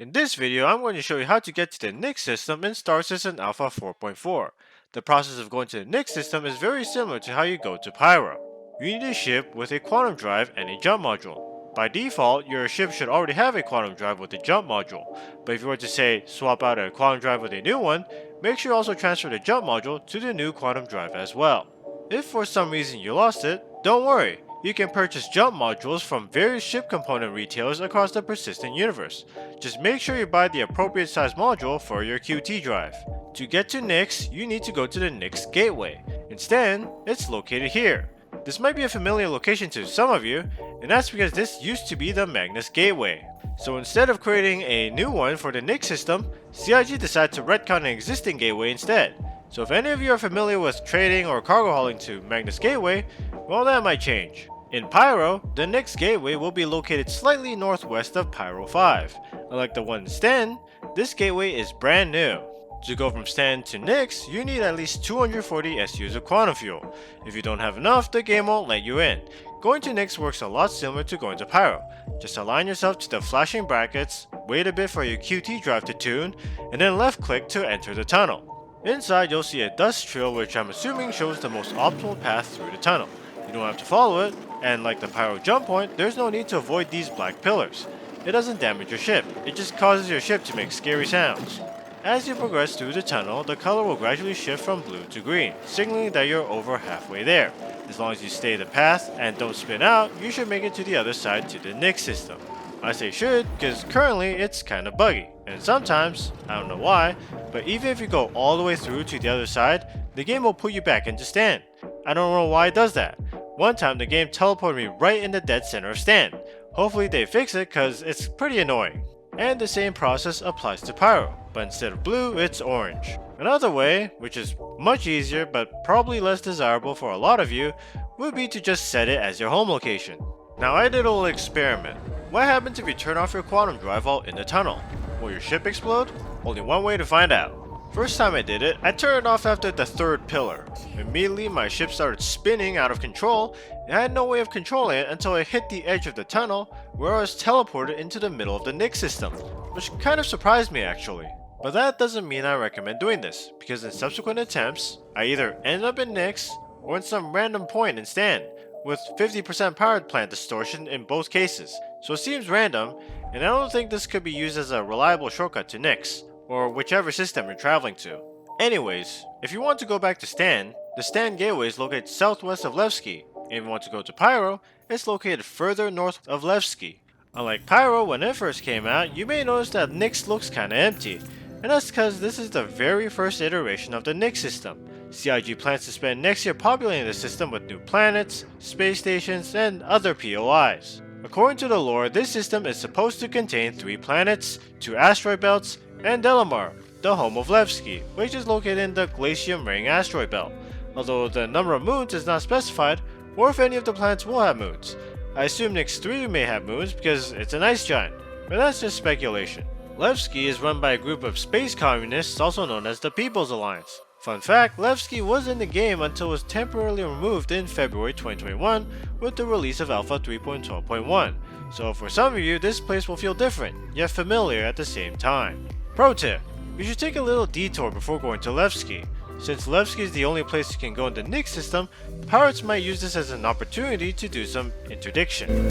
In this video, I'm going to show you how to get to the Nyx system in Star Citizen Alpha 4.4. The process of going to the Nyx system is very similar to how you go to Pyro. You need a ship with a quantum drive and a jump module. By default, your ship should already have a quantum drive with a jump module, but if you were to say swap out a quantum drive with a new one, make sure you also transfer the jump module to the new quantum drive as well. If for some reason you lost it, don't worry. You can purchase jump modules from various ship component retailers across the persistent universe. Just make sure you buy the appropriate size module for your QT drive. To get to Nyx, you need to go to the Nyx Gateway. Instead, it's located here. This might be a familiar location to some of you, and that's because this used to be the Magnus Gateway. So instead of creating a new one for the Nyx system, CIG decided to retcon an existing gateway instead. So if any of you are familiar with trading or cargo hauling to Magnus Gateway, well, that might change. In Pyro, the Nyx Gateway will be located slightly northwest of Pyro 5. Unlike the one in Sten, this gateway is brand new. To go from Sten to Nyx, you need at least 240 SUs of quantum fuel. If you don't have enough, the game won't let you in. Going to Nyx works a lot similar to going to Pyro. Just align yourself to the flashing brackets, wait a bit for your QT drive to tune, and then left click to enter the tunnel. Inside, you'll see a dust trail which I'm assuming shows the most optimal path through the tunnel. You don't have to follow it, and like the Pyro jump point, there's no need to avoid these black pillars. It doesn't damage your ship, it just causes your ship to make scary sounds. As you progress through the tunnel, the color will gradually shift from blue to green, signaling that you're over halfway there. As long as you stay the path and don't spin out, you should make it to the other side to the Nyx system. I say should because currently it's kinda buggy, and sometimes, I don't know why, but even if you go all the way through to the other side, the game will put you back into Stand. I don't know why it does that. One time the game teleported me right in the dead center of Stand. Hopefully they fix it cause it's pretty annoying. And the same process applies to Pyro, but instead of blue, it's orange. Another way, which is much easier but probably less desirable for a lot of you, would be to just set it as your home location. Now I did a little experiment. What happens if you turn off your quantum drive while in the tunnel? Will your ship explode? Only one way to find out. First time I did it, I turned it off after the third pillar. Immediately my ship started spinning out of control, and I had no way of controlling it until I hit the edge of the tunnel, where I was teleported into the middle of the Nyx system, which kind of surprised me actually. But that doesn't mean I recommend doing this, because in subsequent attempts, I either end up in Nyx, or in some random point in Stand, with 50% power plant distortion in both cases, so it seems random, and I don't think this could be used as a reliable shortcut to Nyx, or whichever system you're traveling to. Anyways, if you want to go back to Stand, the Stand Gateway is located southwest of Levki, and if you want to go to Pyro, it's located further north of Levki. Unlike Pyro, when it first came out, you may notice that Nyx looks kinda empty, and that's because this is the very first iteration of the Nyx system. CIG plans to spend next year populating the system with new planets, space stations, and other POIs. According to the lore, this system is supposed to contain 3 planets, 2 asteroid belts, and Delamar, the home of Levki, which is located in the Glacium Ring asteroid belt, although the number of moons is not specified, or if any of the planets will have moons. I assume Nyx 3 may have moons because it's an ice giant, but that's just speculation. Levki is run by a group of space communists also known as the People's Alliance. Fun fact, Levki was in the game until it was temporarily removed in February 2021 with the release of Alpha 3.12.1, so for some of you this place will feel different, yet familiar at the same time. Pro tip, you should take a little detour before going to Levki. Since Levki is the only place you can go in the Nyx system, pirates might use this as an opportunity to do some interdiction.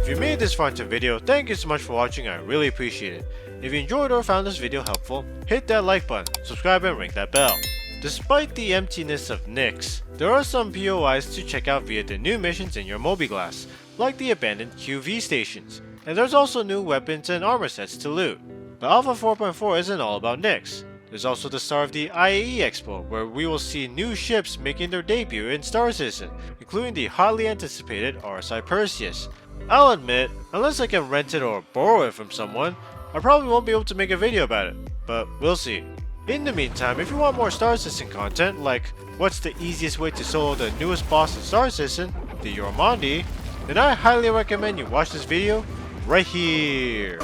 If you made this far into the video, thank you so much for watching, I really appreciate it. If you enjoyed or found this video helpful, hit that like button, subscribe and ring that bell. Despite the emptiness of Nyx, there are some POIs to check out via the new missions in your Mobiglass, like the abandoned QV stations, and there's also new weapons and armor sets to loot. But Alpha 4.4 isn't all about Nyx. There's also the start of the IAE Expo, where we will see new ships making their debut in Star Citizen, including the hotly anticipated RSI Perseus. I'll admit, unless I can rent it or borrow it from someone, I probably won't be able to make a video about it, but we'll see. In the meantime, if you want more Star Citizen content, like what's the easiest way to solo the newest boss in Star Citizen, the Yormandi, then I highly recommend you watch this video right here.